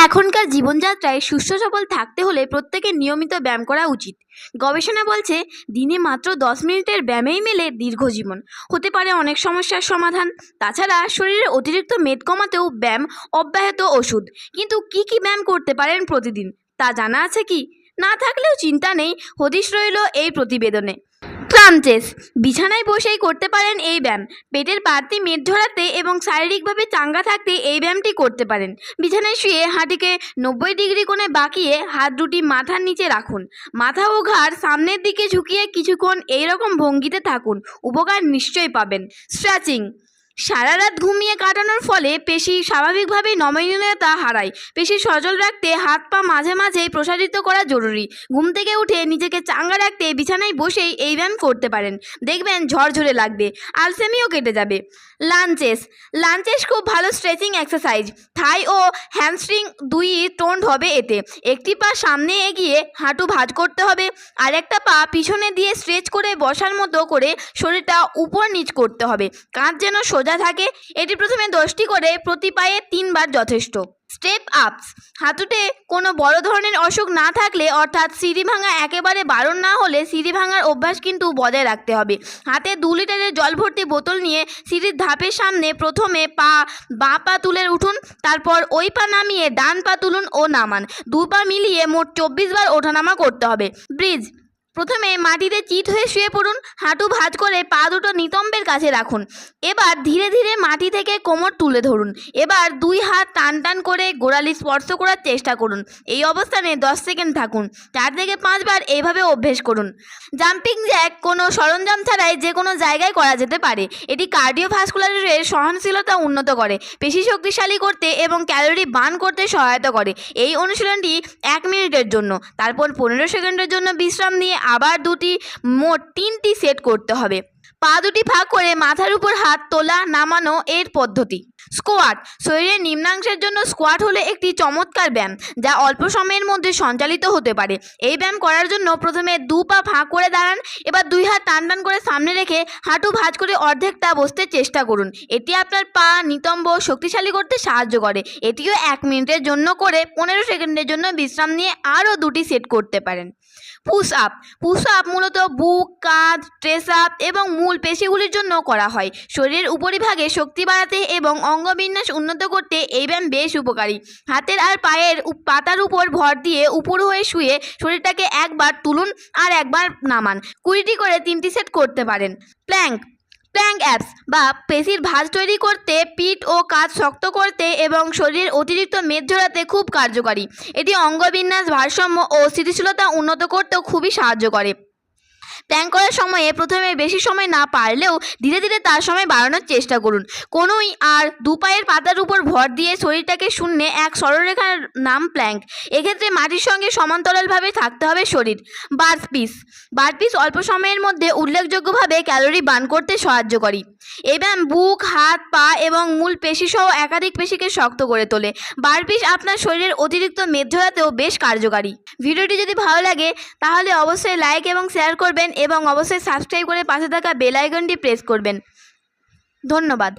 এখনকার জীবনযাত্রায় সুস্থ সবল থাকতে হলে প্রত্যেকের নিয়মিত ব্যায়াম করা উচিত। গবেষণা বলছে দিনে মাত্র 10 মিনিটের ব্যায়ামেই মেলে দীর্ঘজীবন, হতে পারে অনেক সমস্যার সমাধান। তাছাড়া শরীরের অতিরিক্ত মেদ কমাতেও ব্যায়াম অব্যাহত ওষুধ। কিন্তু কি কি ব্যায়াম করতে পারেন প্রতিদিন তা জানা আছে কি? না থাকলেও চিন্তা নেই, হদিশ রইল এই প্রতিবেদনে। ক্রাঞ্চেস বিছানায় বসেই করতে পারেন এই ব্যায়াম। পেটের বাড়তি মেদ ঝরাতে এবং শারীরিকভাবে চাঙ্গা থাকতে এই ব্যায়ামটি করতে পারেন। বিছানায় শুয়ে হাঁটুকে 90 ডিগ্রি কোণে বাঁকিয়ে হাত দুটি মাথার নিচে রাখুন। মাথা ও ঘাড় সামনের দিকে ঝুঁকিয়ে কিছুক্ষণ এইরকম ভঙ্গিতে থাকুন, উপকার নিশ্চয়ই পাবেন। স্ট্রেচিং সারা রাত ঘুমিয়ে কাটানোর ফলে পেশি স্বাভাবিকভাবেই নমনীয়তা হারায়। পেশি সচল রাখতে হাত পা মাঝে মাঝেই প্রসারিত করা জরুরি। ঘুম থেকে উঠে নিজেকে চাঙ্গা রাখতে বিছানায় বসেই এই ব্যায়াম করতে পারেন, দেখবেন ঝরঝরে লাগবে, আলসেমিও কেটে যাবে। লাঞ্চেস খুব ভালো স্ট্রেচিং এক্সারসাইজ। থাই ও হ্যামস্ট্রিং দুই টোন্ড হবে এতে। একটি পা সামনে এগিয়ে হাঁটু ভাঁজ করতে হবে, আর একটা পা পিছনে দিয়ে স্ট্রেচ করে বসার মতো করে শরীরটা উপর নিচ করতে হবে, কাঁধ যেন সোজা থাকে। এটি প্রথমে 10টি করে, প্রতি পায়ে 3 বার যথেষ্ট। স্টেপ আপস হাঁটুতে কোনো বড় ধরনের অসুখ না থাকলে, অর্থাৎ সিঁড়ি ভাঙা একেবারে বারণ না হলে সিঁড়ি ভাঙার অভ্যাস কিন্তু বজায় রাখতে হবে। হাতে 2 লিটারের জল ভর্তি বোতল নিয়ে সিঁড়ির ধাপের সামনে প্রথমে বাঁ পা তুলে উঠুন, তারপর ওই পা নামিয়ে ডান পা তুলুন ও নামান। 2 পা মিলিয়ে মোট 24 বার ওঠানামা করতে হবে। ব্রিজ প্রথমে মাটিতে চিত হয়ে শুয়ে পড়ুন, হাঁটু ভাঁজ করে পা দুটো নিতম্বের কাছে রাখুন। এবার ধীরে ধীরে মাটি থেকে কোমর তুলে ধরুন। এবার 2 হাত টান টান করে গোড়ালি স্পর্শ করার চেষ্টা করুন। এই অবস্থানে 10 সেকেন্ড থাকুন। 4 থেকে 5 বার এইভাবে অভ্যেস করুন। জাম্পিং জ্যাক কোনো সরঞ্জাম ছাড়াই যে কোনো জায়গায় করা যেতে পারে। এটি কার্ডিওভাস্কুলারের সহনশীলতা উন্নত করে, পেশি শক্তিশালী করতে এবং ক্যালোরি বার্ন করতে সহায়তা করে। এই অনুশীলনটি 1 মিনিটের জন্য, তারপর 15 সেকেন্ডের জন্য বিশ্রাম নিয়ে আবার মোট 3টি সেট করতে হবে। পা দুটি ভাগ করে মাথার উপর হাত তোলা নামানো এর পদ্ধতি। স্কোয়াট শরীরের নিম্নাংশের জন্য স্কোয়াট হলো একটি চমৎকার ব্যায়াম, যা অল্প সময়ের মধ্যে সঞ্চালিত হতে পারে। এই ব্যায়াম করার জন্য প্রথমে 2 পা ফাঁক করে দাঁড়ান। এবার 2 হাত টান টান করে সামনে রেখে হাঁটু ভাঁজ করে অর্ধেকটা বসতে চেষ্টা করুন। এটি আপনার পা নিতম্ব শক্তিশালী করতে সাহায্য করে। এটিও 1 মিনিটের জন্য করে 15 সেকেন্ডের জন্য বিশ্রাম নিয়ে আরও 2টি সেট করতে পারেন। পুশ আপ মূলত বুক, কাঁধ, ট্রেস আপ এবং মূল পেশিগুলির জন্য করা হয়। শরীরের উপরিভাগে শক্তি বাড়াতে এবং অঙ্গবিন্যাস উন্নত করতে এই ব্যায়াম বেশ উপকারী। হাতের আর পায়ের পাতার উপর ভর দিয়ে উপর হয়ে শুয়ে শরীরটাকে একবার তুলুন আর একবার নামান। 20টি করে 3টি সেট করতে পারেন। প্ল্যাঙ্ক অ্যাপস বা পেশির ভাঁজ তৈরি করতে, পিঠ ও কাঁধ শক্ত করতে এবং শরীরের অতিরিক্ত মেদ ঝরাতে খুব কার্যকারী। এটি অঙ্গবিন্যাস, ভারসাম্য ও স্থিতিশীলতা উন্নত করতেও খুবই সাহায্য করে। প্ল্যাঙ্ক করার সময়ে প্রথমে বেশি সময় না পারলেও ধীরে ধীরে তার সময় বাড়ানোর চেষ্টা করুন। কোনোই আর 2 পায়ের পাতার উপর ভর দিয়ে শরীরটাকে শূন্যে এক সরলরেখার নাম প্ল্যাঙ্ক। এক্ষেত্রে মাটির সঙ্গে সমান্তরালভাবে থাকতে হবে শরীর। বার্পিস অল্প সময়ের মধ্যে উল্লেখযোগ্যভাবে ক্যালোরি বার্ন করতে সাহায্য করে। এই ব্যায়াম বুক, হাত, পা এবং মূল পেশিসহ একাধিক পেশিকে শক্ত করে তোলে। বার্পিস আপনার শরীরের অতিরিক্ত মেদ ঝরাতেও বেশ কার্যকারী। ভিডিওটি যদি ভালো লাগে তাহলে অবশ্যই লাইক এবং শেয়ার করবেন এবং অবশ্যই সাবস্ক্রাইব করে পাশে থাকা বেল আইকনটি প্রেস করবেন। ধন্যবাদ।